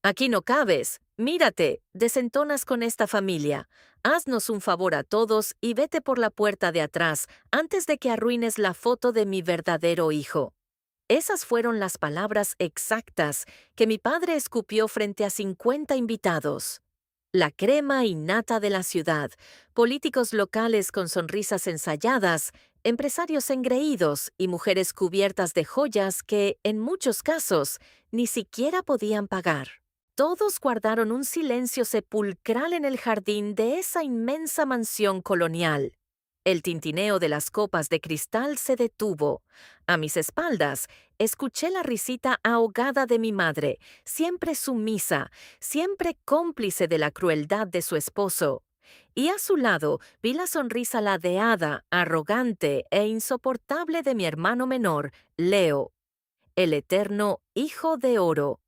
Aquí no cabes. Mírate, desentonas con esta familia. Haznos un favor a todos y vete por la puerta de atrás antes de que arruines la foto de mi verdadero hijo. Esas fueron las palabras exactas que mi padre escupió frente a 50 invitados. La crema innata de la ciudad, políticos locales con sonrisas ensayadas, empresarios engreídos y mujeres cubiertas de joyas que, en muchos casos, ni siquiera podían pagar. Todos guardaron un silencio sepulcral en el jardín de esa inmensa mansión colonial. El tintineo de las copas de cristal se detuvo. A mis espaldas, escuché la risita ahogada de mi madre, siempre sumisa, siempre cómplice de la crueldad de su esposo. Y a su lado vi la sonrisa ladeada, arrogante e insoportable de mi hermano menor, Leo, el eterno hijo de oro.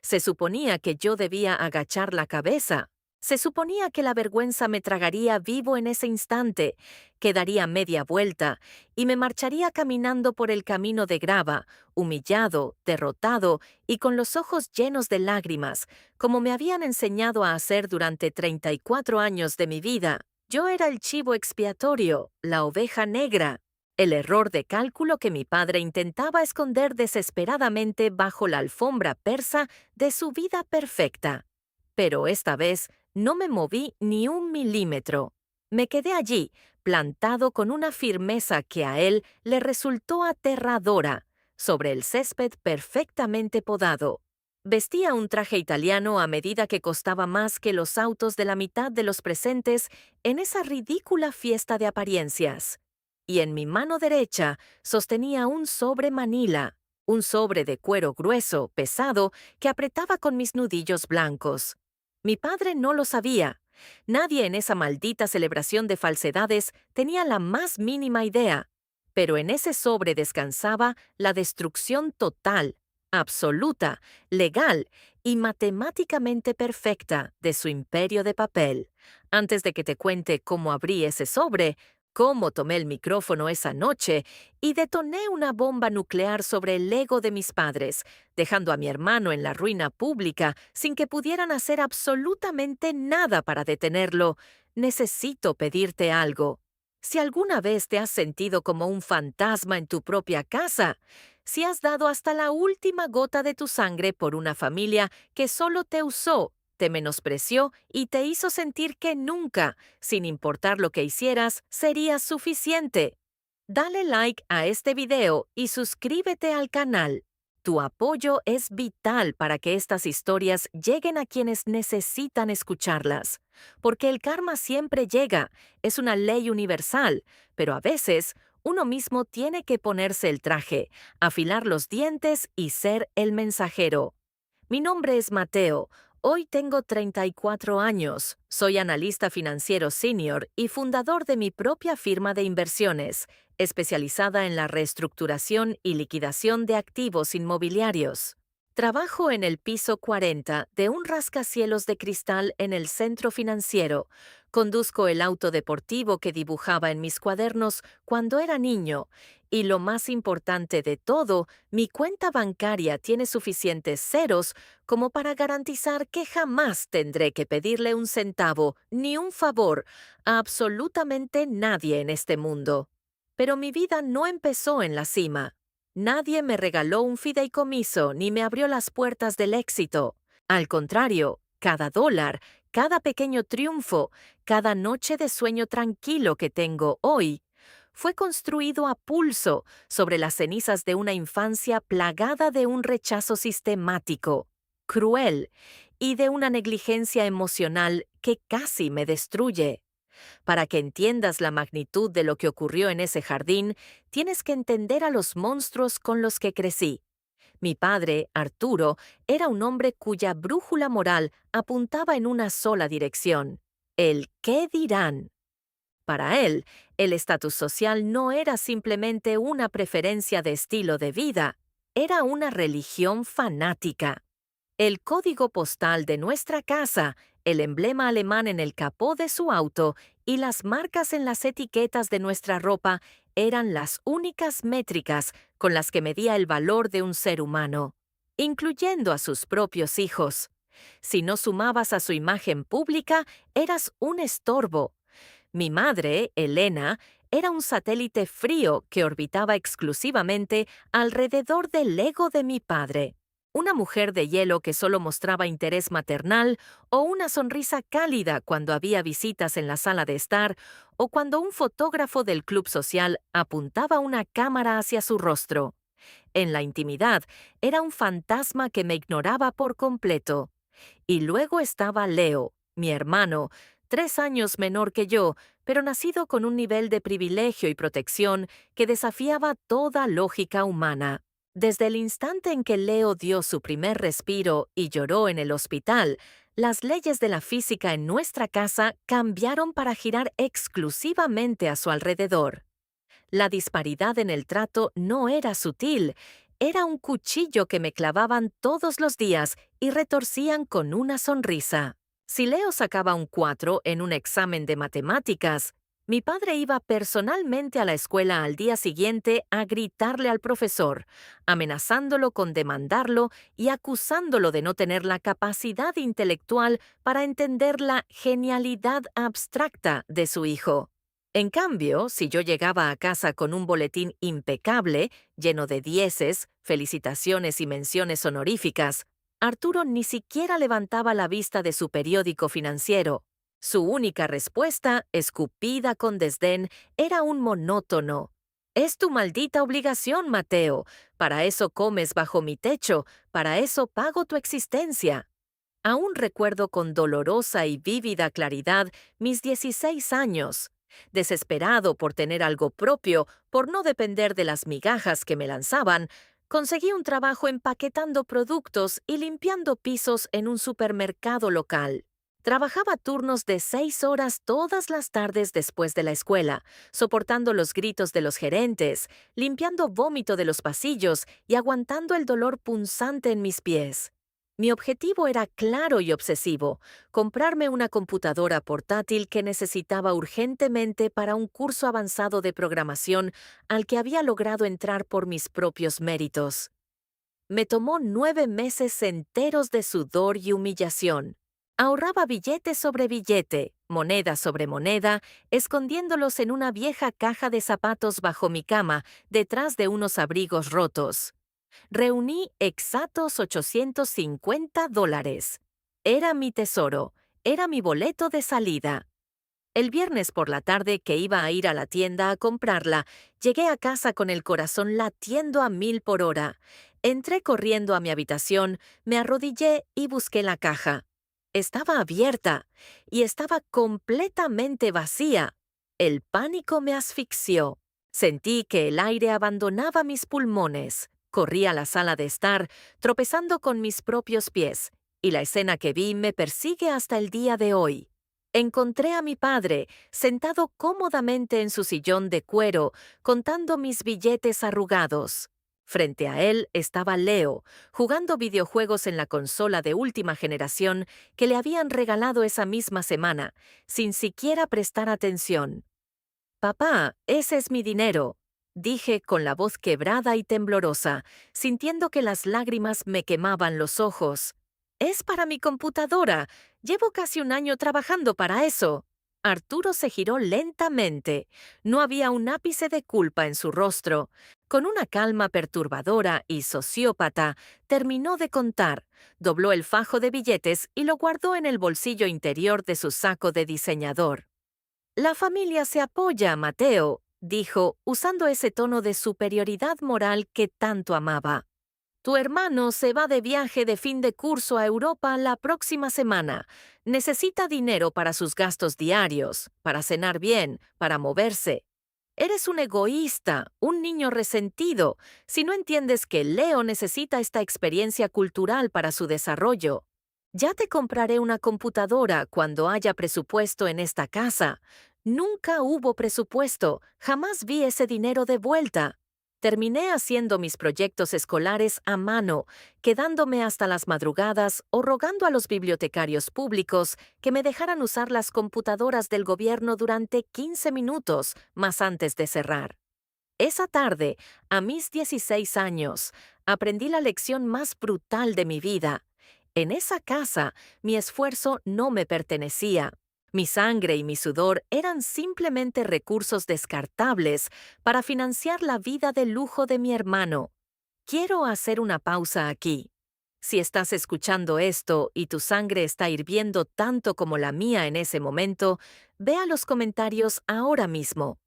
Se suponía que yo debía agachar la cabeza. Se suponía que la vergüenza me tragaría vivo en ese instante, que daría media vuelta y me marcharía caminando por el camino de grava, humillado, derrotado y con los ojos llenos de lágrimas, como me habían enseñado a hacer durante 34 años de mi vida. Yo era el chivo expiatorio, la oveja negra, el error de cálculo que mi padre intentaba esconder desesperadamente bajo la alfombra persa de su vida perfecta. Pero esta vez no me moví ni un milímetro. Me quedé allí, plantado con una firmeza que a él le resultó aterradora, sobre el césped perfectamente podado. Vestía un traje italiano a medida que costaba más que los autos de la mitad de los presentes en esa ridícula fiesta de apariencias. Y en mi mano derecha sostenía un sobre Manila, un sobre de cuero grueso, pesado, que apretaba con mis nudillos blancos. Mi padre no lo sabía. Nadie en esa maldita celebración de falsedades tenía la más mínima idea. Pero en ese sobre descansaba la destrucción total, absoluta, legal y matemáticamente perfecta de su imperio de papel. Antes de que te cuente cómo abrí ese sobre, cómo tomé el micrófono esa noche y detoné una bomba nuclear sobre el ego de mis padres, dejando a mi hermano en la ruina pública sin que pudieran hacer absolutamente nada para detenerlo, necesito pedirte algo. Si alguna vez te has sentido como un fantasma en tu propia casa, si has dado hasta la última gota de tu sangre por una familia que solo te usó, te menospreció y te hizo sentir que nunca, sin importar lo que hicieras, serías suficiente. Dale like a este video y suscríbete al canal. Tu apoyo es vital para que estas historias lleguen a quienes necesitan escucharlas. Porque el karma siempre llega, es una ley universal, pero a veces uno mismo tiene que ponerse el traje, afilar los dientes y ser el mensajero. Mi nombre es Mateo. Hoy tengo 34 años, soy analista financiero senior y fundador de mi propia firma de inversiones, especializada en la reestructuración y liquidación de activos inmobiliarios. Trabajo en el piso 40 de un rascacielos de cristal en el centro financiero. Conduzco el auto deportivo que dibujaba en mis cuadernos cuando era niño. Y lo más importante de todo, mi cuenta bancaria tiene suficientes ceros como para garantizar que jamás tendré que pedirle un centavo ni un favor a absolutamente nadie en este mundo. Pero mi vida no empezó en la cima. Nadie me regaló un fideicomiso ni me abrió las puertas del éxito. Al contrario, cada dólar, cada pequeño triunfo, cada noche de sueño tranquilo que tengo hoy, fue construido a pulso sobre las cenizas de una infancia plagada de un rechazo sistemático, cruel y de una negligencia emocional que casi me destruye. Para que entiendas la magnitud de lo que ocurrió en ese jardín, tienes que entender a los monstruos con los que crecí. Mi padre, Arturo, era un hombre cuya brújula moral apuntaba en una sola dirección: el ¿qué dirán? Para él, el estatus social no era simplemente una preferencia de estilo de vida, era una religión fanática. El código postal de nuestra casa, el emblema alemán en el capó de su auto y las marcas en las etiquetas de nuestra ropa eran las únicas métricas con las que medía el valor de un ser humano, incluyendo a sus propios hijos. Si no sumabas a su imagen pública, eras un estorbo. Mi madre, Elena, era un satélite frío que orbitaba exclusivamente alrededor del ego de mi padre. Una mujer de hielo que solo mostraba interés maternal o una sonrisa cálida cuando había visitas en la sala de estar o cuando un fotógrafo del club social apuntaba una cámara hacia su rostro. En la intimidad, era un fantasma que me ignoraba por completo. Y luego estaba Leo, mi hermano, 3 años menor que yo, pero nacido con un nivel de privilegio y protección que desafiaba toda lógica humana. Desde el instante en que Leo dio su primer respiro y lloró en el hospital, las leyes de la física en nuestra casa cambiaron para girar exclusivamente a su alrededor. La disparidad en el trato no era sutil, era un cuchillo que me clavaban todos los días y retorcían con una sonrisa. Si Leo sacaba un 4 en un examen de matemáticas, mi padre iba personalmente a la escuela al día siguiente a gritarle al profesor, amenazándolo con demandarlo y acusándolo de no tener la capacidad intelectual para entender la genialidad abstracta de su hijo. En cambio, si yo llegaba a casa con un boletín impecable, lleno de dieces, felicitaciones y menciones honoríficas, Arturo ni siquiera levantaba la vista de su periódico financiero. Su única respuesta, escupida con desdén, era un monótono. Es tu maldita obligación, Mateo. Para eso comes bajo mi techo, para eso pago tu existencia. Aún recuerdo con dolorosa y vívida claridad mis 16 años. Desesperado por tener algo propio, por no depender de las migajas que me lanzaban, conseguí un trabajo empaquetando productos y limpiando pisos en un supermercado local. Trabajaba turnos de 6 horas todas las tardes después de la escuela, soportando los gritos de los gerentes, limpiando vómito de los pasillos y aguantando el dolor punzante en mis pies. Mi objetivo era claro y obsesivo: comprarme una computadora portátil que necesitaba urgentemente para un curso avanzado de programación al que había logrado entrar por mis propios méritos. Me tomó 9 meses enteros de sudor y humillación. Ahorraba billete sobre billete, moneda sobre moneda, escondiéndolos en una vieja caja de zapatos bajo mi cama, detrás de unos abrigos rotos. Reuní exactos $850. Era mi tesoro, era mi boleto de salida. El viernes por la tarde que iba a ir a la tienda a comprarla, llegué a casa con el corazón latiendo a 1000 por hora. Entré corriendo a mi habitación, me arrodillé y busqué la caja. Estaba abierta y estaba completamente vacía. El pánico me asfixió. Sentí que el aire abandonaba mis pulmones. Corrí a la sala de estar, tropezando con mis propios pies, y la escena que vi me persigue hasta el día de hoy. Encontré a mi padre, sentado cómodamente en su sillón de cuero, contando mis billetes arrugados. Frente a él estaba Leo, jugando videojuegos en la consola de última generación que le habían regalado esa misma semana, sin siquiera prestar atención. «Papá, ese es mi dinero», dije con la voz quebrada y temblorosa, sintiendo que las lágrimas me quemaban los ojos. «Es para mi computadora. Llevo casi un año trabajando para eso». Arturo se giró lentamente. No había un ápice de culpa en su rostro. Con una calma perturbadora y sociópata, terminó de contar, dobló el fajo de billetes y lo guardó en el bolsillo interior de su saco de diseñador. «La familia se apoya, Mateo», dijo, usando ese tono de superioridad moral que tanto amaba. «Tu hermano se va de viaje de fin de curso a Europa la próxima semana. Necesita dinero para sus gastos diarios, para cenar bien, para moverse. Eres un egoísta, un niño resentido, si no entiendes que Leo necesita esta experiencia cultural para su desarrollo. Ya te compraré una computadora cuando haya presupuesto en esta casa». Nunca hubo presupuesto, jamás vi ese dinero de vuelta. Terminé haciendo mis proyectos escolares a mano, quedándome hasta las madrugadas o rogando a los bibliotecarios públicos que me dejaran usar las computadoras del gobierno durante 15 minutos más antes de cerrar. Esa tarde, a mis 16 años, aprendí la lección más brutal de mi vida. En esa casa, mi esfuerzo no me pertenecía. Mi sangre y mi sudor eran simplemente recursos descartables para financiar la vida de lujo de mi hermano. Quiero hacer una pausa aquí. Si estás escuchando esto y tu sangre está hirviendo tanto como la mía en ese momento, ve a los comentarios ahora mismo.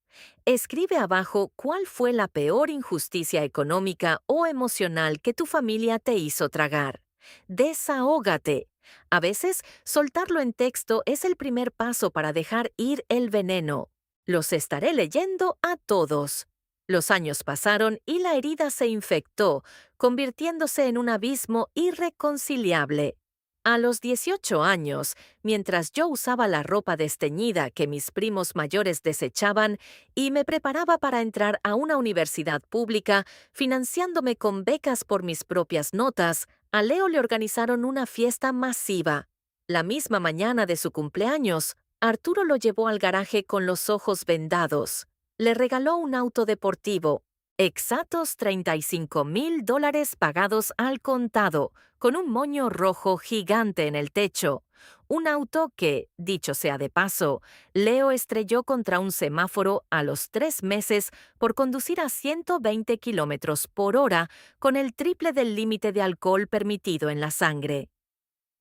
Escribe abajo cuál fue la peor injusticia económica o emocional que tu familia te hizo tragar. Desahógate. A veces, soltarlo en texto es el primer paso para dejar ir el veneno. Los estaré leyendo a todos. Los años pasaron y la herida se infectó, convirtiéndose en un abismo irreconciliable. A los 18 años, mientras yo usaba la ropa desteñida que mis primos mayores desechaban y me preparaba para entrar a una universidad pública, financiándome con becas por mis propias notas, a Leo le organizaron una fiesta masiva. La misma mañana de su cumpleaños, Arturo lo llevó al garaje con los ojos vendados. Le regaló un auto deportivo, exactos $35,000 pagados al contado, con un moño rojo gigante en el techo. Un auto que, dicho sea de paso, Leo estrelló contra un semáforo a los 3 meses por conducir a 120 kilómetros por hora con el triple del límite de alcohol permitido en la sangre.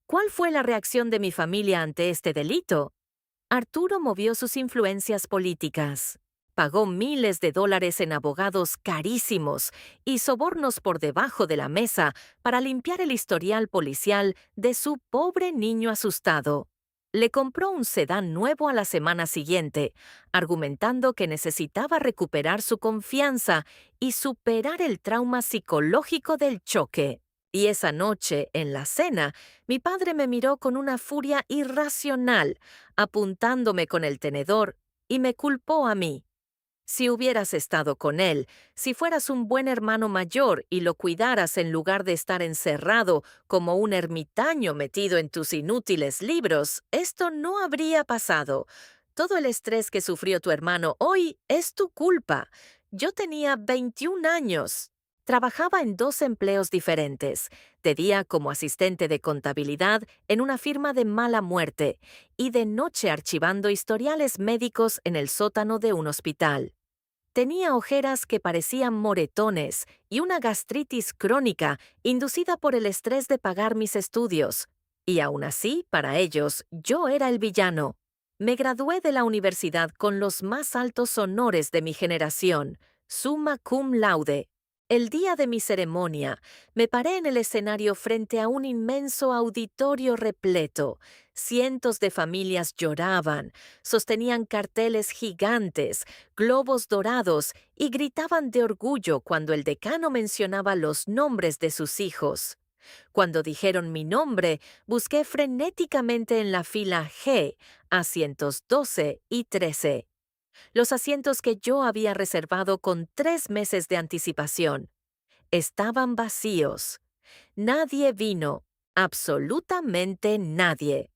¿Cuál fue la reacción de mi familia ante este delito? Arturo movió sus influencias políticas. Pagó miles de dólares en abogados carísimos y sobornos por debajo de la mesa para limpiar el historial policial de su pobre niño asustado. Le compró un sedán nuevo a la semana siguiente, argumentando que necesitaba recuperar su confianza y superar el trauma psicológico del choque. Y esa noche, en la cena, mi padre me miró con una furia irracional, apuntándome con el tenedor, y me culpó a mí. Si hubieras estado con él, si fueras un buen hermano mayor y lo cuidaras en lugar de estar encerrado como un ermitaño metido en tus inútiles libros, esto no habría pasado. Todo el estrés que sufrió tu hermano hoy es tu culpa. Yo tenía 21 años. Trabajaba en 2 empleos diferentes, de día como asistente de contabilidad en una firma de mala muerte y de noche archivando historiales médicos en el sótano de un hospital. Tenía ojeras que parecían moretones y una gastritis crónica inducida por el estrés de pagar mis estudios. Y aún así, para ellos, yo era el villano. Me gradué de la universidad con los más altos honores de mi generación, summa cum laude. El día de mi ceremonia, me paré en el escenario frente a un inmenso auditorio repleto. Cientos de familias lloraban, sostenían carteles gigantes, globos dorados y gritaban de orgullo cuando el decano mencionaba los nombres de sus hijos. Cuando dijeron mi nombre, busqué frenéticamente en la fila G, asientos 12 y 13. Los asientos que yo había reservado con 3 meses de anticipación. Estaban vacíos. Nadie vino, absolutamente nadie.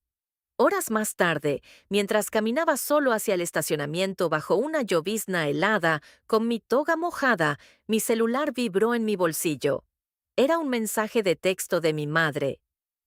Horas más tarde, mientras caminaba solo hacia el estacionamiento bajo una llovizna helada, con mi toga mojada, mi celular vibró en mi bolsillo. Era un mensaje de texto de mi madre.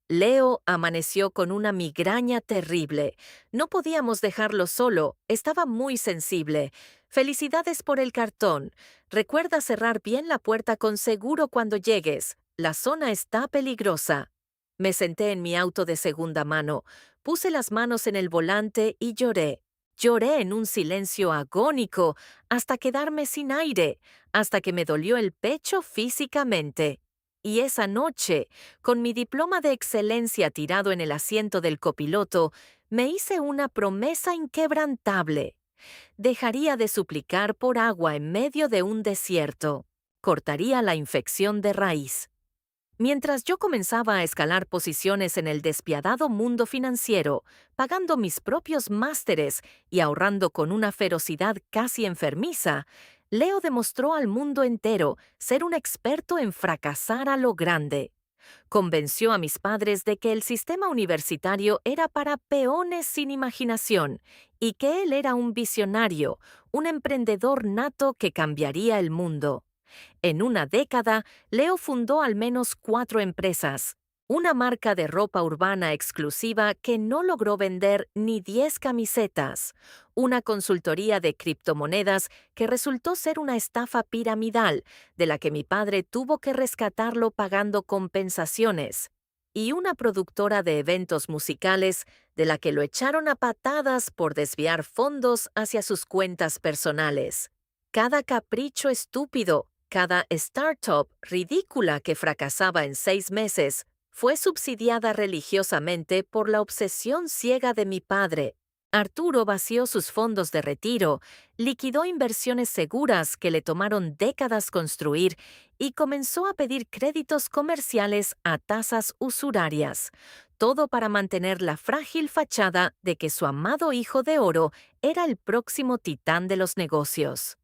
Leo amaneció con una migraña terrible. No podíamos dejarlo solo, estaba muy sensible. Felicidades por el cartón. Recuerda cerrar bien la puerta con seguro cuando llegues. La zona está peligrosa. Me senté en mi auto de segunda mano, puse las manos en el volante y lloré. Lloré en un silencio agónico hasta quedarme sin aire, hasta que me dolió el pecho físicamente. Y esa noche, con mi diploma de excelencia tirado en el asiento del copiloto, me hice una promesa inquebrantable. Dejaría de suplicar por agua en medio de un desierto. Cortaría la infección de raíz. Mientras yo comenzaba a escalar posiciones en el despiadado mundo financiero, pagando mis propios másteres y ahorrando con una ferocidad casi enfermiza, Leo demostró al mundo entero ser un experto en fracasar a lo grande. Convenció a mis padres de que el sistema universitario era para peones sin imaginación y que él era un visionario, un emprendedor nato que cambiaría el mundo. En una década, Leo fundó al menos 4 empresas. una marca de ropa urbana exclusiva que no logró vender ni 10 camisetas, una consultoría de criptomonedas que resultó ser una estafa piramidal, de la que mi padre tuvo que rescatarlo pagando compensaciones, y una productora de eventos musicales de la que lo echaron a patadas por desviar fondos hacia sus cuentas personales. Cada capricho estúpido, cada startup ridícula que fracasaba en 6 meses, fue subsidiada religiosamente por la obsesión ciega de mi padre. Arturo vació sus fondos de retiro, liquidó inversiones seguras que le tomaron décadas construir y comenzó a pedir créditos comerciales a tasas usurarias, todo para mantener la frágil fachada de que su amado hijo de oro era el próximo titán de los negocios.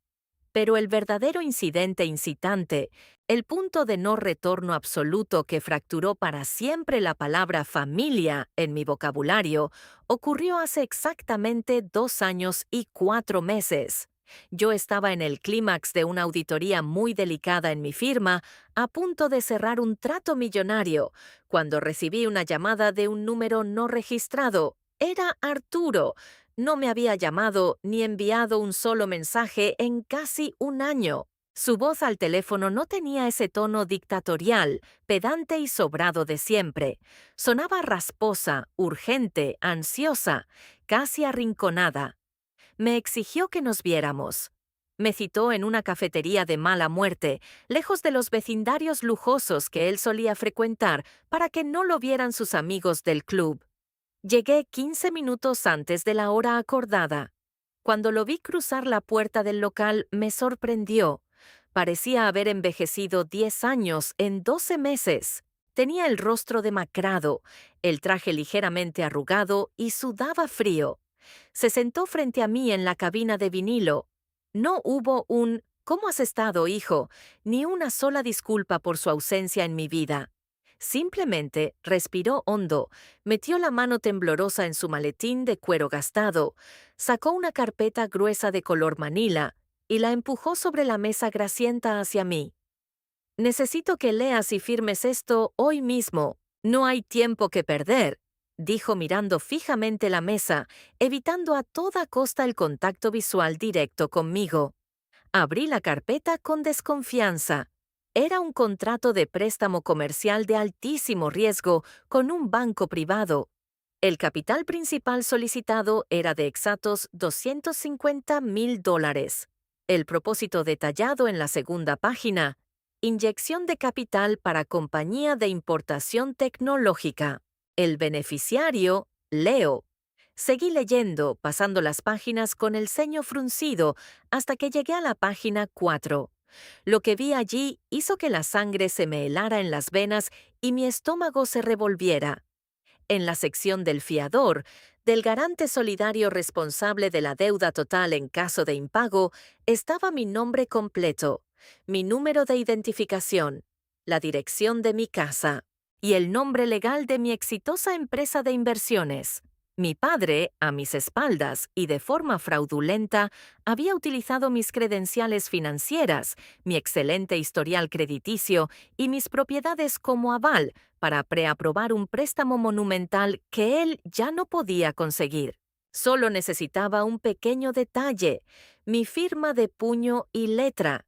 Pero el verdadero incidente incitante, el punto de no retorno absoluto que fracturó para siempre la palabra familia en mi vocabulario, ocurrió hace exactamente 2 años y 4 meses. Yo estaba en el clímax de una auditoría muy delicada en mi firma, a punto de cerrar un trato millonario, cuando recibí una llamada de un número no registrado. Era Arturo. No me había llamado ni enviado un solo mensaje en casi un año. Su voz al teléfono no tenía ese tono dictatorial, pedante y sobrado de siempre. Sonaba rasposa, urgente, ansiosa, casi arrinconada. Me exigió que nos viéramos. Me citó en una cafetería de mala muerte, lejos de los vecindarios lujosos que él solía frecuentar para que no lo vieran sus amigos del club. Llegué 15 minutos antes de la hora acordada. Cuando lo vi cruzar la puerta del local, me sorprendió. Parecía haber envejecido 10 años en 12 meses. Tenía el rostro demacrado, el traje ligeramente arrugado y sudaba frío. Se sentó frente a mí en la cabina de vinilo. No hubo un «¿Cómo has estado, hijo?», ni una sola disculpa por su ausencia en mi vida. Simplemente respiró hondo, metió la mano temblorosa en su maletín de cuero gastado, sacó una carpeta gruesa de color manila y la empujó sobre la mesa grasienta hacia mí. «Necesito que leas y firmes esto hoy mismo. No hay tiempo que perder», dijo mirando fijamente la mesa, evitando a toda costa el contacto visual directo conmigo. Abrí la carpeta con desconfianza. Era un contrato de préstamo comercial de altísimo riesgo con un banco privado. El capital principal solicitado era de exactos $250,000. El propósito detallado en la segunda página: inyección de capital para compañía de importación tecnológica. El beneficiario, Leo. Seguí leyendo, pasando las páginas con el ceño fruncido, hasta que llegué a la página 4. Lo que vi allí hizo que la sangre se me helara en las venas y mi estómago se revolviera. En la sección del fiador, del garante solidario responsable de la deuda total en caso de impago, estaba mi nombre completo, mi número de identificación, la dirección de mi casa y el nombre legal de mi exitosa empresa de inversiones. Mi padre, a mis espaldas y de forma fraudulenta, había utilizado mis credenciales financieras, mi excelente historial crediticio y mis propiedades como aval para preaprobar un préstamo monumental que él ya no podía conseguir. Solo necesitaba un pequeño detalle: mi firma de puño y letra.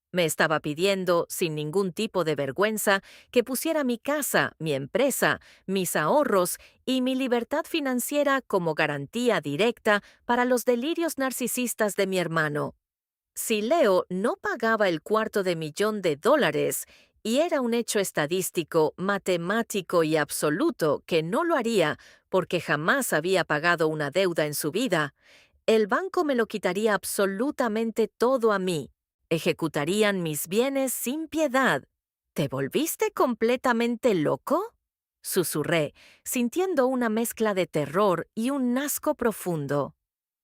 Me estaba pidiendo, sin ningún tipo de vergüenza, que pusiera mi casa, mi empresa, mis ahorros y mi libertad financiera como garantía directa para los delirios narcisistas de mi hermano. Si Leo no pagaba el $250,000, y era un hecho estadístico, matemático y absoluto que no lo haría porque jamás había pagado una deuda en su vida, el banco me lo quitaría absolutamente todo a mí. Ejecutarían mis bienes sin piedad. ¿Te volviste completamente loco?, susurré, sintiendo una mezcla de terror y un asco profundo.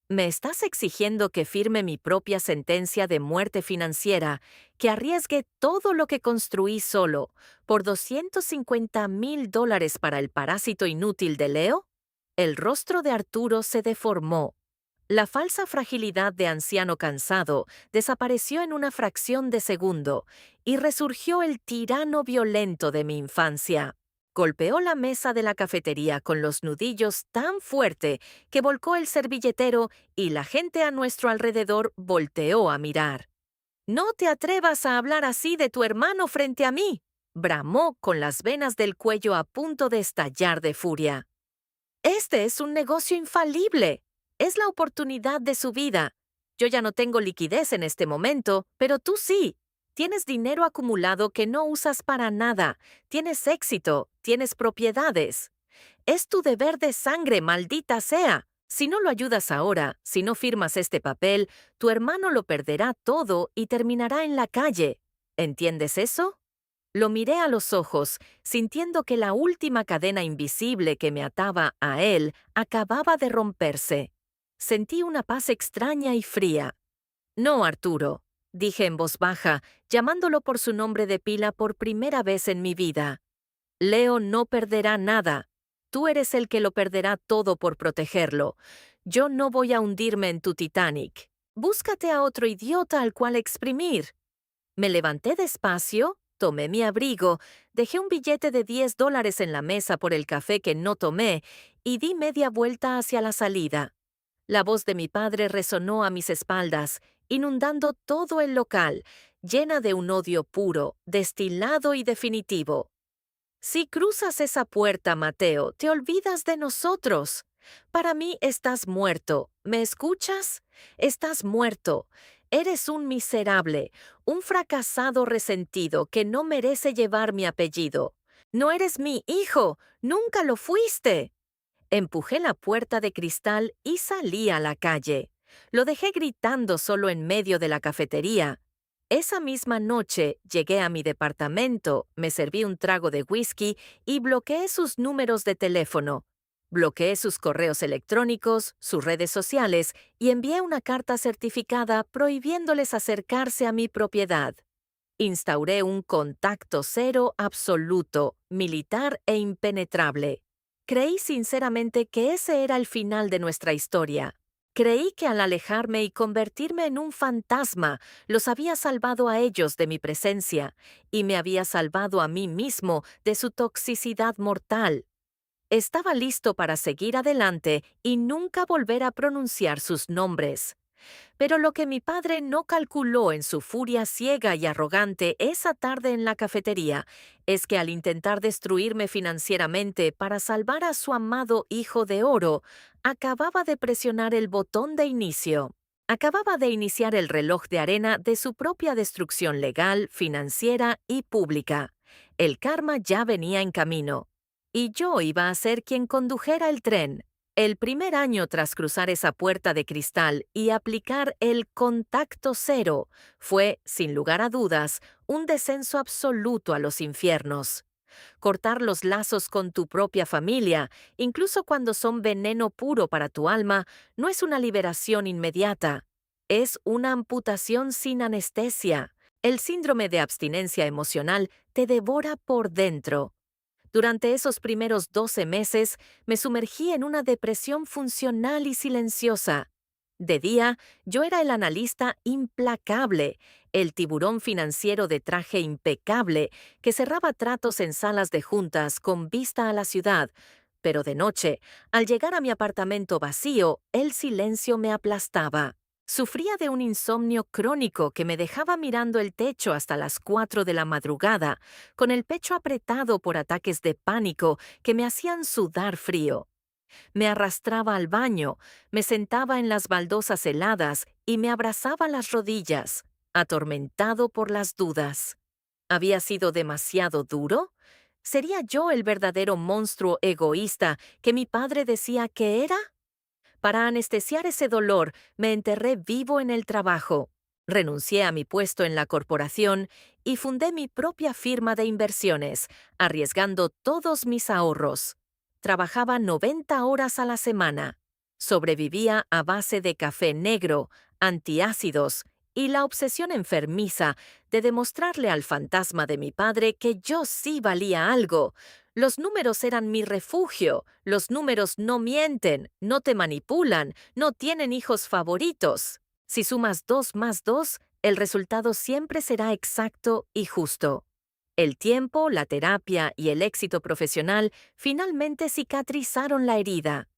¿Me estás exigiendo que firme mi propia sentencia de muerte financiera, que arriesgue todo lo que construí solo, por $250,000 para el parásito inútil de Leo? El rostro de Arturo se deformó. La falsa fragilidad de anciano cansado desapareció en una fracción de segundo y resurgió el tirano violento de mi infancia. Golpeó la mesa de la cafetería con los nudillos tan fuerte que volcó el servilletero y la gente a nuestro alrededor volteó a mirar. «No te atrevas a hablar así de tu hermano frente a mí», bramó con las venas del cuello a punto de estallar de furia. «Este es un negocio infalible. Es la oportunidad de su vida. Yo ya no tengo liquidez en este momento, pero tú sí. Tienes dinero acumulado que no usas para nada. Tienes éxito, tienes propiedades. Es tu deber de sangre, maldita sea. Si no lo ayudas ahora, si no firmas este papel, tu hermano lo perderá todo y terminará en la calle. ¿Entiendes eso?» Lo miré a los ojos, sintiendo que la última cadena invisible que me ataba a él acababa de romperse. Sentí una paz extraña y fría. «No, Arturo», dije en voz baja, llamándolo por su nombre de pila por primera vez en mi vida. «Leo no perderá nada. Tú eres el que lo perderá todo por protegerlo. Yo no voy a hundirme en tu Titanic. Búscate a otro idiota al cual exprimir». Me levanté despacio, tomé mi abrigo, dejé un billete de $10 en la mesa por el café que no tomé y di media vuelta hacia la salida. La voz de mi padre resonó a mis espaldas, inundando todo el local, llena de un odio puro, destilado y definitivo. «Si cruzas esa puerta, Mateo, te olvidas de nosotros. Para mí estás muerto. ¿Me escuchas? Estás muerto. Eres un miserable, un fracasado resentido que no merece llevar mi apellido. No eres mi hijo. Nunca lo fuiste». Empujé la puerta de cristal y salí a la calle. Lo dejé gritando solo en medio de la cafetería. Esa misma noche llegué a mi departamento, me serví un trago de whisky y bloqueé sus números de teléfono. Bloqueé sus correos electrónicos, sus redes sociales y envié una carta certificada prohibiéndoles acercarse a mi propiedad. Instauré un contacto cero absoluto, militar e impenetrable. Creí sinceramente que ese era el final de nuestra historia. Creí que al alejarme y convertirme en un fantasma, los había salvado a ellos de mi presencia y me había salvado a mí mismo de su toxicidad mortal. Estaba listo para seguir adelante y nunca volver a pronunciar sus nombres. Pero lo que mi padre no calculó en su furia ciega y arrogante esa tarde en la cafetería es que al intentar destruirme financieramente para salvar a su amado hijo de oro, acababa de presionar el botón de inicio. Acababa de iniciar el reloj de arena de su propia destrucción legal, financiera y pública. El karma ya venía en camino. Y yo iba a ser quien condujera el tren. El primer año tras cruzar esa puerta de cristal y aplicar el contacto cero fue, sin lugar a dudas, un descenso absoluto a los infiernos. Cortar los lazos con tu propia familia, incluso cuando son veneno puro para tu alma, no es una liberación inmediata. Es una amputación sin anestesia. El síndrome de abstinencia emocional te devora por dentro. Durante esos primeros 12 meses, me sumergí en una depresión funcional y silenciosa. De día, yo era el analista implacable, el tiburón financiero de traje impecable que cerraba tratos en salas de juntas con vista a la ciudad, pero de noche, al llegar a mi apartamento vacío, el silencio me aplastaba. Sufría de un insomnio crónico que me dejaba mirando el techo hasta las 4 de la madrugada, con el pecho apretado por ataques de pánico que me hacían sudar frío. Me arrastraba al baño, me sentaba en las baldosas heladas y me abrazaba las rodillas, atormentado por las dudas. ¿Había sido demasiado duro? ¿Sería yo el verdadero monstruo egoísta que mi padre decía que era? Para anestesiar ese dolor, me enterré vivo en el trabajo. Renuncié a mi puesto en la corporación y fundé mi propia firma de inversiones, arriesgando todos mis ahorros. Trabajaba 90 horas a la semana. Sobrevivía a base de café negro, antiácidos y la obsesión enfermiza de demostrarle al fantasma de mi padre que yo sí valía algo. Los números eran mi refugio. Los números no mienten, no te manipulan, no tienen hijos favoritos. Si sumas 2 más 2, el resultado siempre será exacto y justo. El tiempo, la terapia y el éxito profesional finalmente cicatrizaron la herida.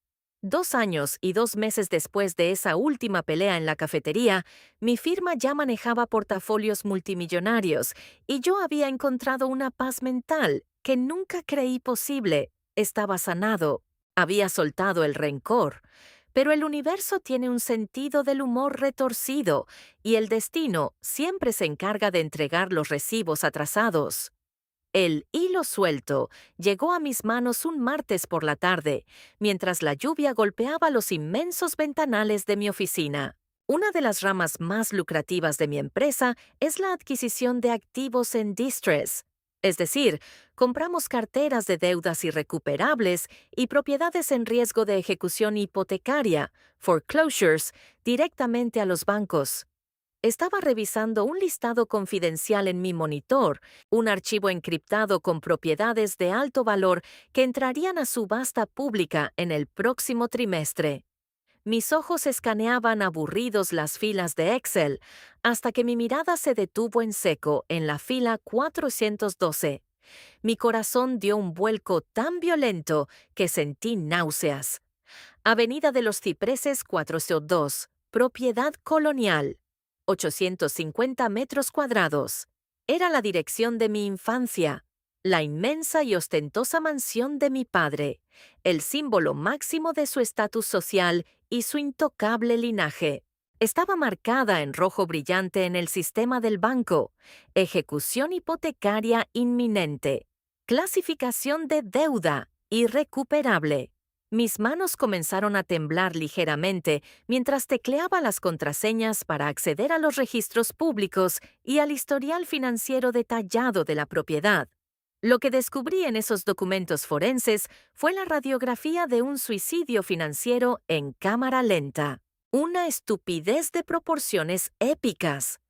2 años y 2 meses después de esa última pelea en la cafetería, mi firma ya manejaba portafolios multimillonarios y yo había encontrado una paz mental que nunca creí posible. Estaba sanado, había soltado el rencor. Pero el universo tiene un sentido del humor retorcido y el destino siempre se encarga de entregar los recibos atrasados. El hilo suelto llegó a mis manos un martes por la tarde, mientras la lluvia golpeaba los inmensos ventanales de mi oficina. Una de las ramas más lucrativas de mi empresa es la adquisición de activos en distress. Es decir, compramos carteras de deudas irrecuperables y propiedades en riesgo de ejecución hipotecaria, foreclosures, directamente a los bancos. Estaba revisando un listado confidencial en mi monitor, un archivo encriptado con propiedades de alto valor que entrarían a subasta pública en el próximo trimestre. Mis ojos escaneaban aburridos las filas de Excel, hasta que mi mirada se detuvo en seco en la fila 412. Mi corazón dio un vuelco tan violento que sentí náuseas. Avenida de los Cipreses 402, propiedad colonial. 850 metros cuadrados. Era la dirección de mi infancia, la inmensa y ostentosa mansión de mi padre, el símbolo máximo de su estatus social y su intocable linaje. Estaba marcada en rojo brillante en el sistema del banco. Ejecución hipotecaria inminente. Clasificación de deuda irrecuperable. Mis manos comenzaron a temblar ligeramente mientras tecleaba las contraseñas para acceder a los registros públicos y al historial financiero detallado de la propiedad. Lo que descubrí en esos documentos forenses fue la radiografía de un suicidio financiero en cámara lenta. Una estupidez de proporciones épicas.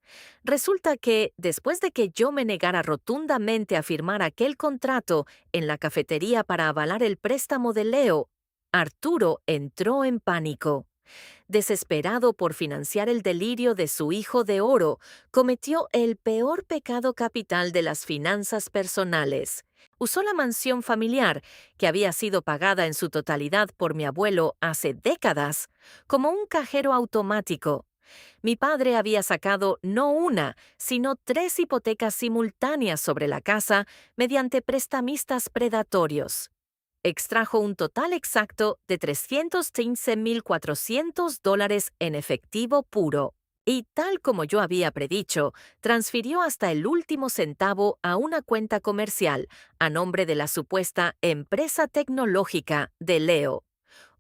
Resulta que, después de que yo me negara rotundamente a firmar aquel contrato en la cafetería para avalar el préstamo de Leo, Arturo entró en pánico. Desesperado por financiar el delirio de su hijo de oro, cometió el peor pecado capital de las finanzas personales. Usó la mansión familiar, que había sido pagada en su totalidad por mi abuelo hace décadas, como un cajero automático. Mi padre había sacado no una, sino 3 hipotecas simultáneas sobre la casa mediante prestamistas predatorios. Extrajo un total exacto de $315,400 en efectivo puro. Y tal como yo había predicho, transfirió hasta el último centavo a una cuenta comercial a nombre de la supuesta empresa tecnológica de Leo.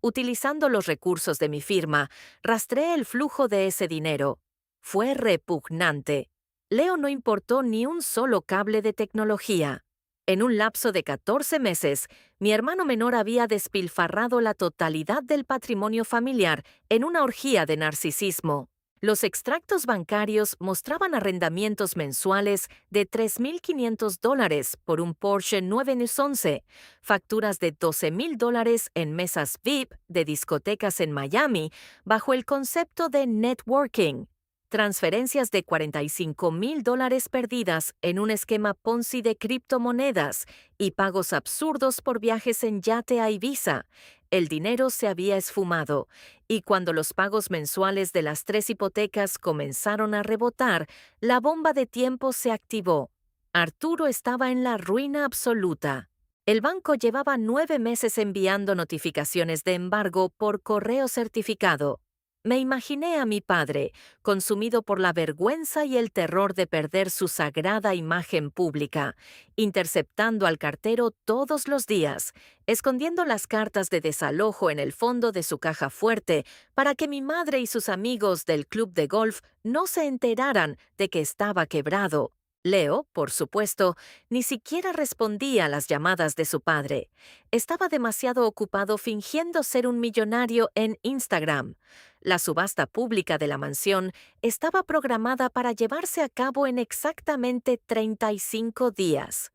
Utilizando los recursos de mi firma, rastreé el flujo de ese dinero. Fue repugnante. Leo no importó ni un solo cable de tecnología. En un lapso de 14 meses, mi hermano menor había despilfarrado la totalidad del patrimonio familiar en una orgía de narcisismo. Los extractos bancarios mostraban arrendamientos mensuales de $3,500 por un Porsche 911, facturas de $12,000 en mesas VIP de discotecas en Miami bajo el concepto de networking, transferencias de $45,000 perdidas en un esquema Ponzi de criptomonedas y pagos absurdos por viajes en yate a Ibiza. El dinero se había esfumado, y cuando los pagos mensuales de las 3 hipotecas comenzaron a rebotar, la bomba de tiempo se activó. Arturo estaba en la ruina absoluta. El banco llevaba 9 meses enviando notificaciones de embargo por correo certificado. Me imaginé a mi padre, consumido por la vergüenza y el terror de perder su sagrada imagen pública, interceptando al cartero todos los días, escondiendo las cartas de desalojo en el fondo de su caja fuerte para que mi madre y sus amigos del club de golf no se enteraran de que estaba quebrado. Leo, por supuesto, ni siquiera respondía a las llamadas de su padre. Estaba demasiado ocupado fingiendo ser un millonario en Instagram. La subasta pública de la mansión estaba programada para llevarse a cabo en exactamente 35 días.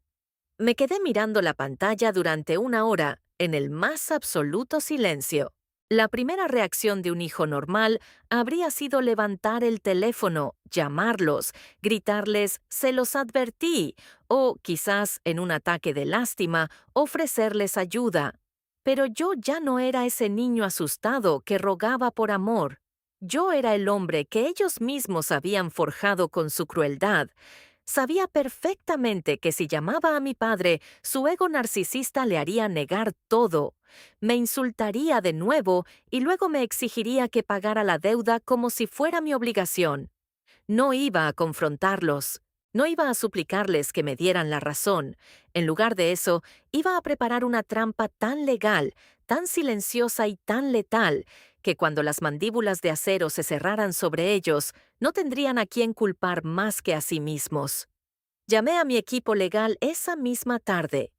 Me quedé mirando la pantalla durante 1 hora, en el más absoluto silencio. La primera reacción de un hijo normal habría sido levantar el teléfono, llamarlos, gritarles «se los advertí» o, quizás en un ataque de lástima, ofrecerles ayuda. Pero yo ya no era ese niño asustado que rogaba por amor. Yo era el hombre que ellos mismos habían forjado con su crueldad. Sabía perfectamente que si llamaba a mi padre, su ego narcisista le haría negar todo. Me insultaría de nuevo y luego me exigiría que pagara la deuda como si fuera mi obligación. No iba a confrontarlos. No iba a suplicarles que me dieran la razón. En lugar de eso, iba a preparar una trampa tan legal, tan silenciosa y tan letal, que cuando las mandíbulas de acero se cerraran sobre ellos, no tendrían a quién culpar más que a sí mismos. Llamé a mi equipo legal esa misma tarde.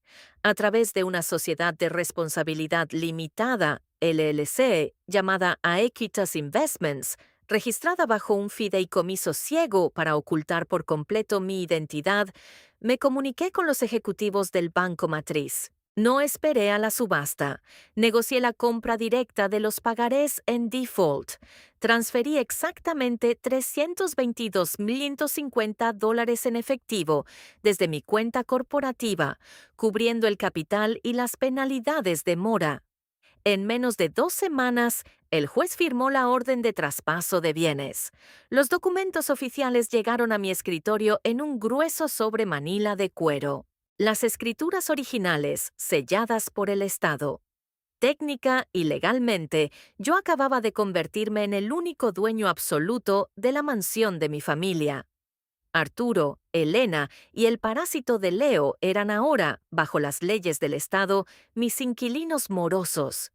A través de una sociedad de responsabilidad limitada, LLC, llamada Aequitas Investments, registrada bajo un fideicomiso ciego para ocultar por completo mi identidad, me comuniqué con los ejecutivos del banco matriz. No esperé a la subasta. Negocié la compra directa de los pagarés en default. Transferí exactamente $322,150 en efectivo desde mi cuenta corporativa, cubriendo el capital y las penalidades de mora. En menos de 2 semanas, el juez firmó la orden de traspaso de bienes. Los documentos oficiales llegaron a mi escritorio en un grueso sobre manila de cuero. Las escrituras originales, selladas por el Estado. Técnica y legalmente, yo acababa de convertirme en el único dueño absoluto de la mansión de mi familia. Arturo, Elena y el parásito de Leo eran ahora, bajo las leyes del Estado, mis inquilinos morosos.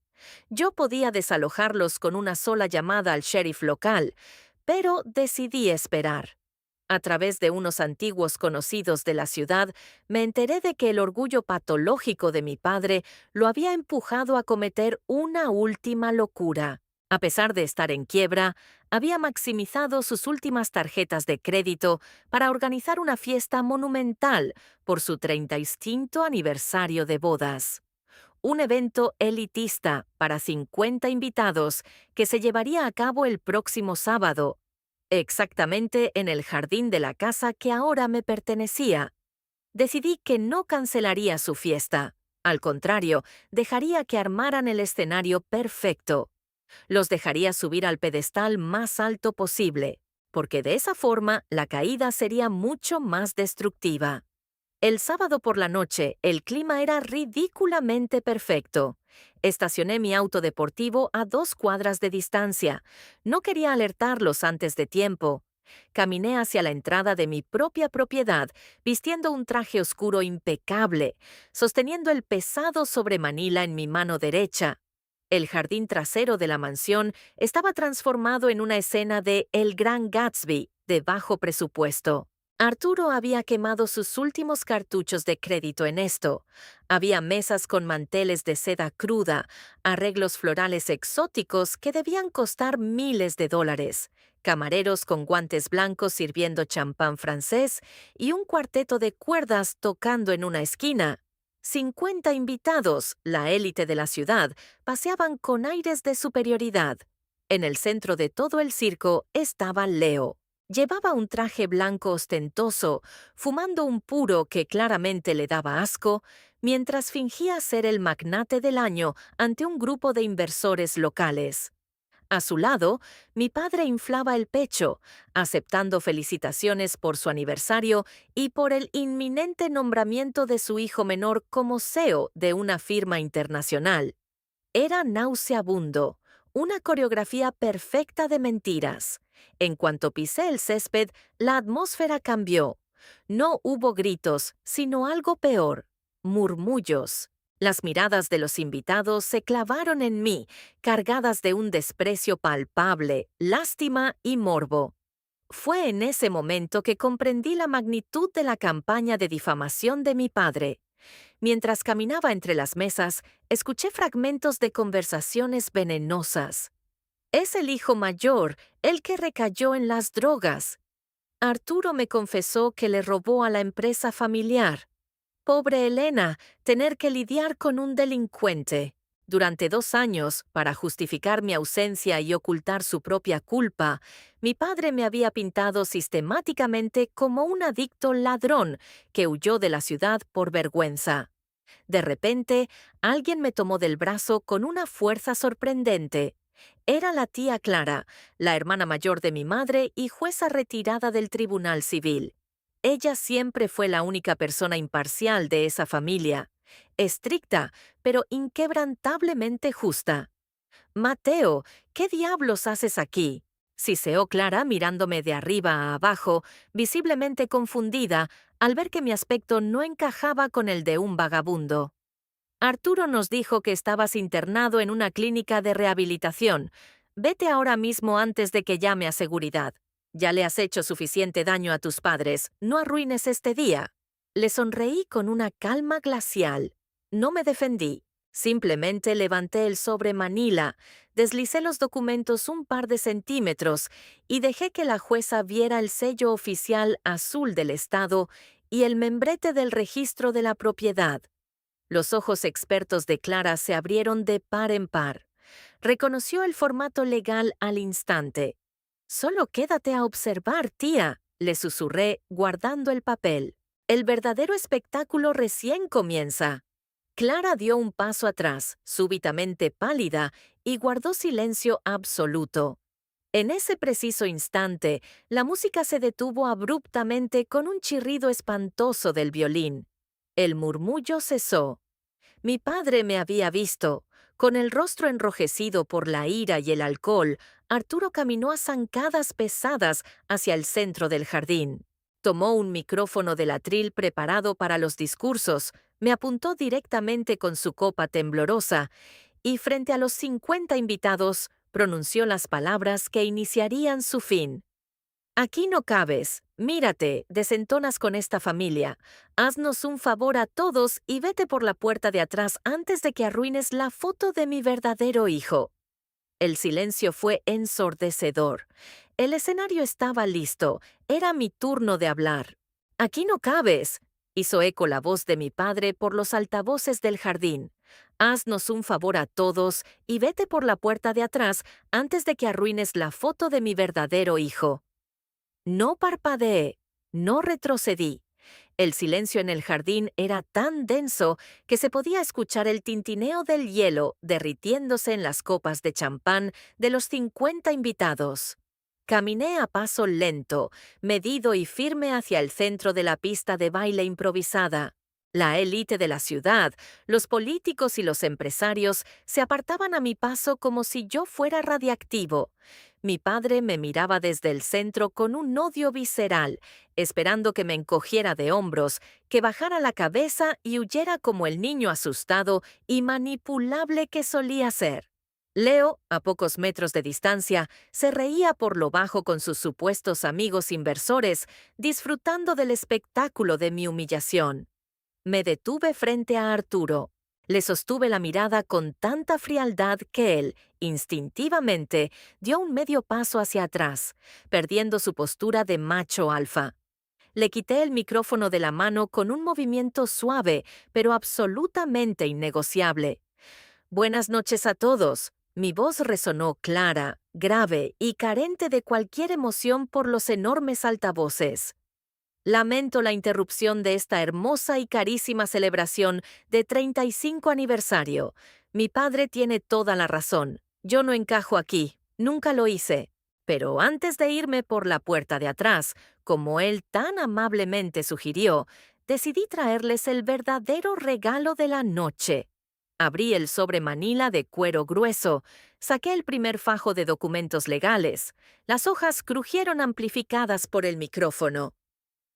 Yo podía desalojarlos con una sola llamada al sheriff local, pero decidí esperar. A través de unos antiguos conocidos de la ciudad, me enteré de que el orgullo patológico de mi padre lo había empujado a cometer una última locura. A pesar de estar en quiebra, había maximizado sus últimas tarjetas de crédito para organizar una fiesta monumental por su 35 aniversario de bodas. Un evento elitista para 50 invitados que se llevaría a cabo el próximo sábado, exactamente en el jardín de la casa que ahora me pertenecía. Decidí que no cancelaría su fiesta. Al contrario, dejaría que armaran el escenario perfecto. Los dejaría subir al pedestal más alto posible, porque de esa forma la caída sería mucho más destructiva. El sábado por la noche, el clima era ridículamente perfecto. Estacioné mi auto deportivo a 2 cuadras de distancia. No quería alertarlos antes de tiempo. Caminé hacia la entrada de mi propia propiedad, vistiendo un traje oscuro impecable, sosteniendo el pesado sobre manila en mi mano derecha. El jardín trasero de la mansión estaba transformado en una escena de El Gran Gatsby, de bajo presupuesto. Arturo había quemado sus últimos cartuchos de crédito en esto. Había mesas con manteles de seda cruda, arreglos florales exóticos que debían costar miles de dólares, camareros con guantes blancos sirviendo champán francés y un cuarteto de cuerdas tocando en una esquina. 50 invitados, la élite de la ciudad, paseaban con aires de superioridad. En el centro de todo el circo estaba Leo. Llevaba un traje blanco ostentoso, fumando un puro que claramente le daba asco, mientras fingía ser el magnate del año ante un grupo de inversores locales. A su lado, mi padre inflaba el pecho, aceptando felicitaciones por su aniversario y por el inminente nombramiento de su hijo menor como CEO de una firma internacional. Era nauseabundo, una coreografía perfecta de mentiras. En cuanto pisé el césped, la atmósfera cambió. No hubo gritos, sino algo peor, murmullos. Las miradas de los invitados se clavaron en mí, cargadas de un desprecio palpable, lástima y morbo. Fue en ese momento que comprendí la magnitud de la campaña de difamación de mi padre. Mientras caminaba entre las mesas, escuché fragmentos de conversaciones venenosas. Es el hijo mayor, el que recayó en las drogas. Arturo me confesó que le robó a la empresa familiar. Pobre Elena, tener que lidiar con un delincuente. Durante 2 años, para justificar mi ausencia y ocultar su propia culpa, mi padre me había pintado sistemáticamente como un adicto ladrón que huyó de la ciudad por vergüenza. De repente, alguien me tomó del brazo con una fuerza sorprendente. Era la tía Clara, la hermana mayor de mi madre y jueza retirada del Tribunal Civil. Ella siempre fue la única persona imparcial de esa familia, estricta, pero inquebrantablemente justa. Mateo, ¿qué diablos haces aquí? Siseó Clara mirándome de arriba a abajo, visiblemente confundida al ver que mi aspecto no encajaba con el de un vagabundo. Arturo nos dijo que estabas internado en una clínica de rehabilitación. Vete ahora mismo antes de que llame a seguridad. Ya le has hecho suficiente daño a tus padres. No arruines este día. Le sonreí con una calma glacial. No me defendí. Simplemente levanté el sobre Manila, deslicé los documentos un par de centímetros y dejé que la jueza viera el sello oficial azul del Estado y el membrete del registro de la propiedad. Los ojos expertos de Clara se abrieron de par en par. Reconoció el formato legal al instante. «Solo quédate a observar, tía», le susurré, guardando el papel. «El verdadero espectáculo recién comienza». Clara dio un paso atrás, súbitamente pálida, y guardó silencio absoluto. En ese preciso instante, la música se detuvo abruptamente con un chirrido espantoso del violín. El murmullo cesó. Mi padre me había visto. Con el rostro enrojecido por la ira y el alcohol, Arturo caminó a zancadas pesadas hacia el centro del jardín. Tomó un micrófono del atril preparado para los discursos, me apuntó directamente con su copa temblorosa y, frente a los 50 invitados, pronunció las palabras que iniciarían su fin. «Aquí no cabes. Mírate, desentonas con esta familia. Haznos un favor a todos y vete por la puerta de atrás antes de que arruines la foto de mi verdadero hijo». El silencio fue ensordecedor. El escenario estaba listo. Era mi turno de hablar. «Aquí no cabes», hizo eco la voz de mi padre por los altavoces del jardín. «Haznos un favor a todos y vete por la puerta de atrás antes de que arruines la foto de mi verdadero hijo». No parpadeé, no retrocedí. El silencio en el jardín era tan denso que se podía escuchar el tintineo del hielo derritiéndose en las copas de champán de los 50 invitados. Caminé a paso lento, medido y firme hacia el centro de la pista de baile improvisada. La élite de la ciudad, los políticos y los empresarios se apartaban a mi paso como si yo fuera radiactivo. Mi padre me miraba desde el centro con un odio visceral, esperando que me encogiera de hombros, que bajara la cabeza y huyera como el niño asustado y manipulable que solía ser. Leo, a pocos metros de distancia, se reía por lo bajo con sus supuestos amigos inversores, disfrutando del espectáculo de mi humillación. Me detuve frente a Arturo. Le sostuve la mirada con tanta frialdad que él, instintivamente, dio un medio paso hacia atrás, perdiendo su postura de macho alfa. Le quité el micrófono de la mano con un movimiento suave, pero absolutamente innegociable. «Buenas noches a todos». Mi voz resonó clara, grave y carente de cualquier emoción por los enormes altavoces. Lamento la interrupción de esta hermosa y carísima celebración de 35 aniversario. Mi padre tiene toda la razón. Yo no encajo aquí. Nunca lo hice. Pero antes de irme por la puerta de atrás, como él tan amablemente sugirió, decidí traerles el verdadero regalo de la noche. Abrí el sobre Manila de cuero grueso. Saqué el primer fajo de documentos legales. Las hojas crujieron amplificadas por el micrófono.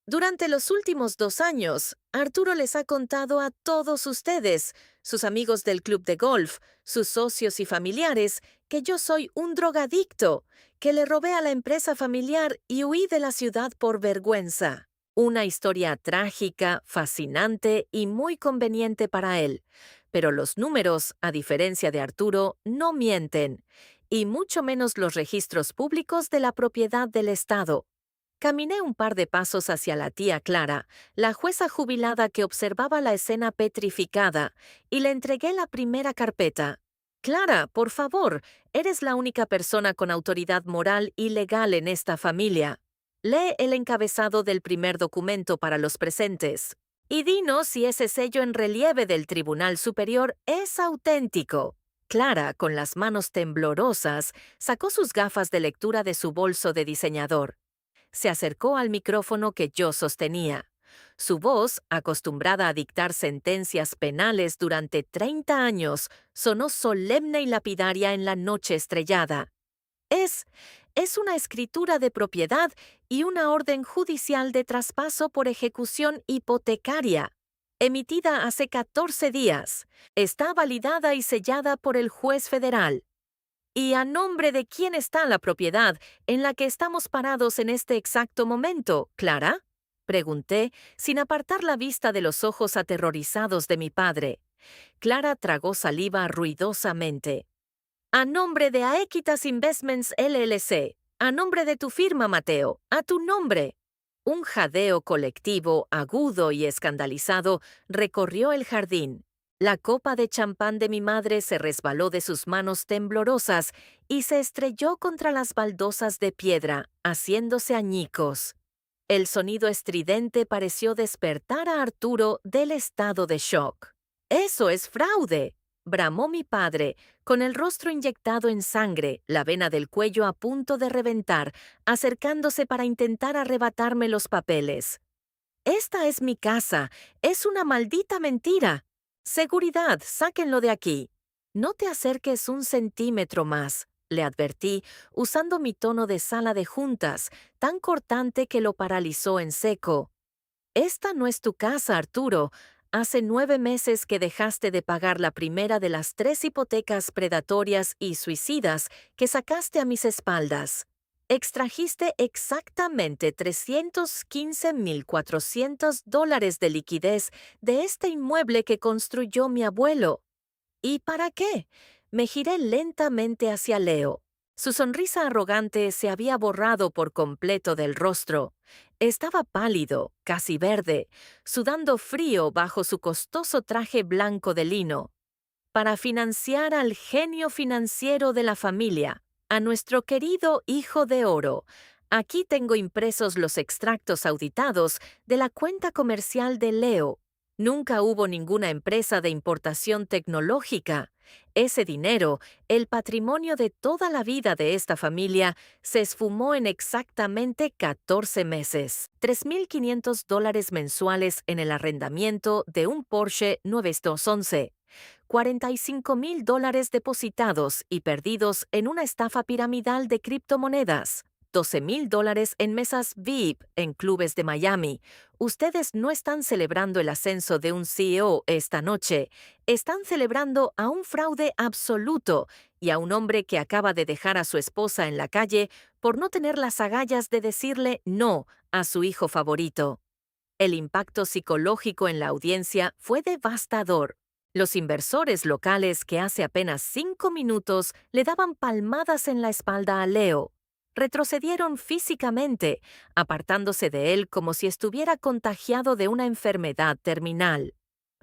«Durante los últimos 2 años, Arturo les ha contado a todos ustedes, sus amigos del club de golf, sus socios y familiares, que yo soy un drogadicto, que le robé a la empresa familiar y huí de la ciudad por vergüenza». Una historia trágica, fascinante y muy conveniente para él. Pero los números, a diferencia de Arturo, no mienten, y mucho menos los registros públicos de la propiedad del Estado. Caminé un par de pasos hacia la tía Clara, la jueza jubilada que observaba la escena petrificada, y le entregué la primera carpeta. Clara, por favor, eres la única persona con autoridad moral y legal en esta familia. Lee el encabezado del primer documento para los presentes. Y dinos si ese sello en relieve del Tribunal Superior es auténtico. Clara, con las manos temblorosas, sacó sus gafas de lectura de su bolso de diseñador. Se acercó al micrófono que yo sostenía. Su voz, acostumbrada a dictar sentencias penales durante 30 años, sonó solemne y lapidaria en la noche estrellada. Es, es una escritura de propiedad y una orden judicial de traspaso por ejecución hipotecaria, emitida hace 14 días. Está validada y sellada por el juez federal. ¿Y a nombre de quién está la propiedad en la que estamos parados en este exacto momento, Clara? Pregunté, sin apartar la vista de los ojos aterrorizados de mi padre. Clara tragó saliva ruidosamente. A nombre de Aequitas Investments LLC, a nombre de tu firma, Mateo, a tu nombre. Un jadeo colectivo, agudo y escandalizado, recorrió el jardín. La copa de champán de mi madre se resbaló de sus manos temblorosas y se estrelló contra las baldosas de piedra, haciéndose añicos. El sonido estridente pareció despertar a Arturo del estado de shock. ¡Eso es fraude!, bramó mi padre, con el rostro inyectado en sangre, la vena del cuello a punto de reventar, acercándose para intentar arrebatarme los papeles. Esta es mi casa, es una maldita mentira. Seguridad, sáquenlo de aquí. No te acerques un centímetro más, le advertí, usando mi tono de sala de juntas, tan cortante que lo paralizó en seco. Esta no es tu casa, Arturo. Hace 9 meses que dejaste de pagar la primera de las 3 hipotecas predatorias y suicidas que sacaste a mis espaldas. Extrajiste exactamente $315,400 de liquidez de este inmueble que construyó mi abuelo. ¿Y para qué? Me giré lentamente hacia Leo. Su sonrisa arrogante se había borrado por completo del rostro. Estaba pálido, casi verde, sudando frío bajo su costoso traje blanco de lino. Para financiar al genio financiero de la familia, a nuestro querido hijo de oro. Aquí tengo impresos los extractos auditados de la cuenta comercial de Leo. Nunca hubo ninguna empresa de importación tecnológica. Ese dinero, el patrimonio de toda la vida de esta familia, se esfumó en exactamente 14 meses. $3,500 mensuales en el arrendamiento de un Porsche 911. $45,000 depositados y perdidos en una estafa piramidal de criptomonedas. $12,000 en mesas VIP en clubes de Miami. Ustedes no están celebrando el ascenso de un CEO esta noche. Están celebrando a un fraude absoluto y a un hombre que acaba de dejar a su esposa en la calle por no tener las agallas de decirle no a su hijo favorito. El impacto psicológico en la audiencia fue devastador. Los inversores locales que hace apenas 5 minutos le daban palmadas en la espalda a Leo, retrocedieron físicamente, apartándose de él como si estuviera contagiado de una enfermedad terminal.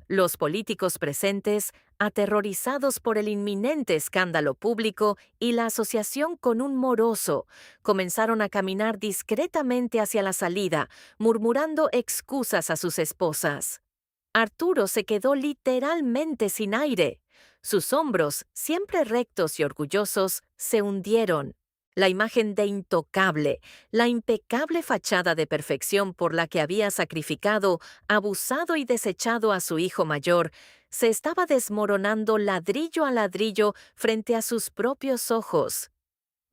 Los políticos presentes, aterrorizados por el inminente escándalo público y la asociación con un moroso, comenzaron a caminar discretamente hacia la salida, murmurando excusas a sus esposas. Arturo se quedó literalmente sin aire. Sus hombros, siempre rectos y orgullosos, se hundieron. La imagen de intocable, la impecable fachada de perfección por la que había sacrificado, abusado y desechado a su hijo mayor, se estaba desmoronando ladrillo a ladrillo frente a sus propios ojos.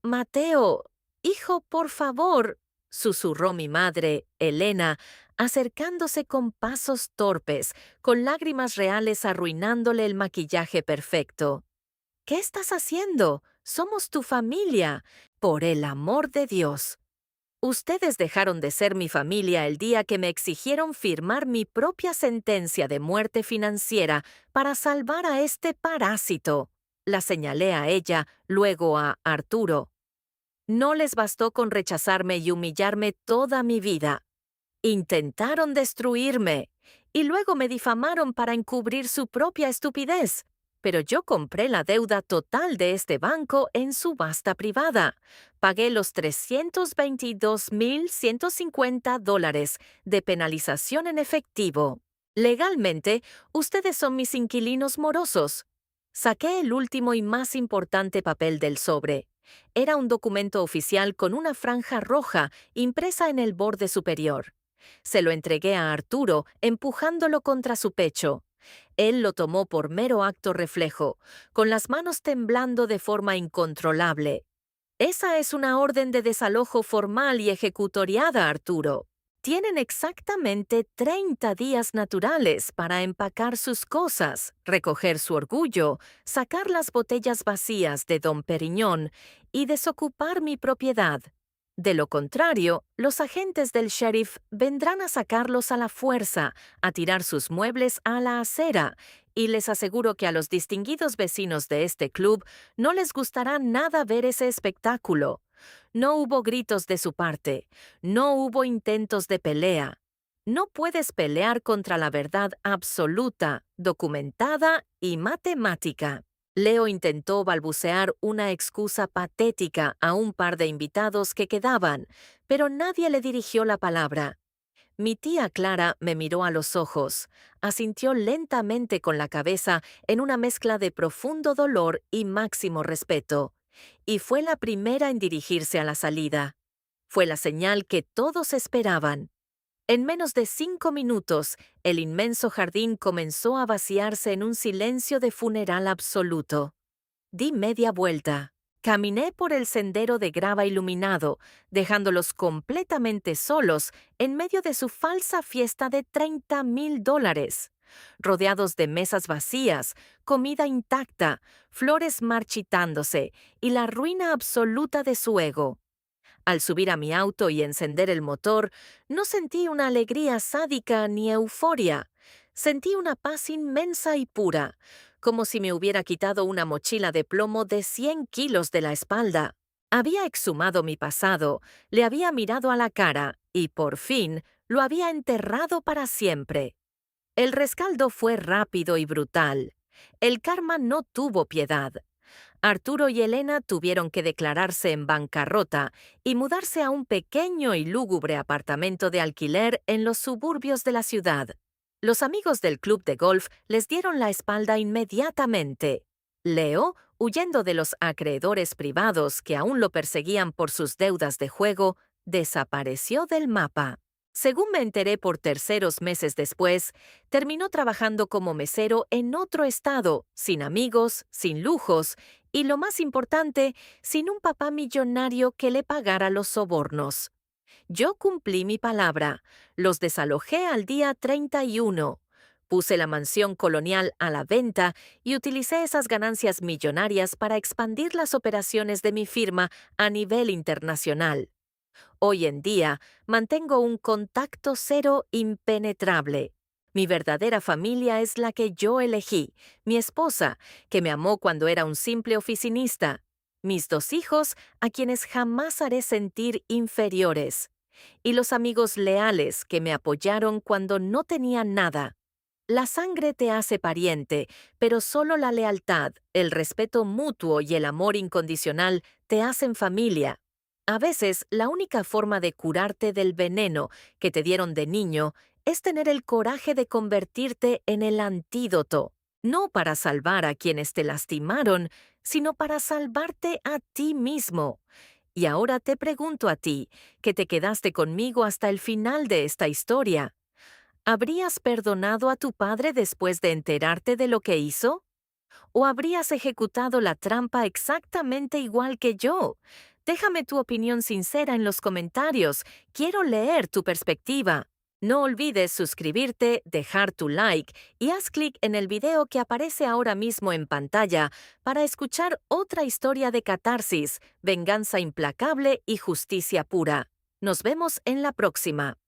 «Mateo, hijo, por favor», susurró mi madre, Elena, acercándose con pasos torpes, con lágrimas reales arruinándole el maquillaje perfecto. «¿Qué estás haciendo? Somos tu familia. Por el amor de Dios». Ustedes dejaron de ser mi familia el día que me exigieron firmar mi propia sentencia de muerte financiera para salvar a este parásito. La señalé a ella, luego a Arturo. No les bastó con rechazarme y humillarme toda mi vida. Intentaron destruirme y luego me difamaron para encubrir su propia estupidez. pero yo compré la deuda total de este banco en subasta privada. Pagué los $322,150 de penalización en efectivo. Legalmente, ustedes son mis inquilinos morosos. Saqué el último y más importante papel del sobre. Era un documento oficial con una franja roja impresa en el borde superior. Se lo entregué a Arturo, empujándolo contra su pecho. Él lo tomó por mero acto reflejo, con las manos temblando de forma incontrolable. Esa es una orden de desalojo formal y ejecutoriada, Arturo. Tienen exactamente 30 días naturales para empacar sus cosas, recoger su orgullo, sacar las botellas vacías de Dom Periñón y desocupar mi propiedad. De lo contrario, los agentes del sheriff vendrán a sacarlos a la fuerza, a tirar sus muebles a la acera, y les aseguro que a los distinguidos vecinos de este club no les gustará nada ver ese espectáculo. No hubo gritos de su parte, no hubo intentos de pelea. No puedes pelear contra la verdad absoluta, documentada y matemática. Leo intentó balbucear una excusa patética a un par de invitados que quedaban, pero nadie le dirigió la palabra. Mi tía Clara me miró a los ojos, asintió lentamente con la cabeza en una mezcla de profundo dolor y máximo respeto, y fue la primera en dirigirse a la salida. Fue la señal que todos esperaban. En menos de 5 minutos, el inmenso jardín comenzó a vaciarse en un silencio de funeral absoluto. Di media vuelta. Caminé por el sendero de grava iluminado, dejándolos completamente solos en medio de su falsa fiesta de $30,000. Rodeados de mesas vacías, comida intacta, flores marchitándose y la ruina absoluta de su ego. Al subir a mi auto y encender el motor, no sentí una alegría sádica ni euforia. Sentí una paz inmensa y pura, como si me hubiera quitado una mochila de plomo de 100 kilos de la espalda. Había exhumado mi pasado, le había mirado a la cara y, por fin, lo había enterrado para siempre. El rescaldo fue rápido y brutal. El karma no tuvo piedad. Arturo y Elena tuvieron que declararse en bancarrota y mudarse a un pequeño y lúgubre apartamento de alquiler en los suburbios de la ciudad. Los amigos del club de golf les dieron la espalda inmediatamente. Leo, huyendo de los acreedores privados que aún lo perseguían por sus deudas de juego, desapareció del mapa. Según me enteré por terceros meses después, terminó trabajando como mesero en otro estado, sin amigos, sin lujos y, lo más importante, sin un papá millonario que le pagara los sobornos. Yo cumplí mi palabra, los desalojé al día 31. Puse la mansión colonial a la venta y utilicé esas ganancias millonarias para expandir las operaciones de mi firma a nivel internacional. Hoy en día, mantengo un contacto cero impenetrable. Mi verdadera familia es la que yo elegí, mi esposa, que me amó cuando era un simple oficinista, mis 2 hijos, a quienes jamás haré sentir inferiores, y los amigos leales que me apoyaron cuando no tenía nada. La sangre te hace pariente, pero solo la lealtad, el respeto mutuo y el amor incondicional te hacen familia. A veces, la única forma de curarte del veneno que te dieron de niño es tener el coraje de convertirte en el antídoto, no para salvar a quienes te lastimaron, sino para salvarte a ti mismo. Y ahora te pregunto a ti, que te quedaste conmigo hasta el final de esta historia. ¿Habrías perdonado a tu padre después de enterarte de lo que hizo? ¿O habrías ejecutado la trampa exactamente igual que yo? Déjame tu opinión sincera en los comentarios. Quiero leer tu perspectiva. No olvides suscribirte, dejar tu like y haz clic en el video que aparece ahora mismo en pantalla para escuchar otra historia de catarsis, venganza implacable y justicia pura. Nos vemos en la próxima.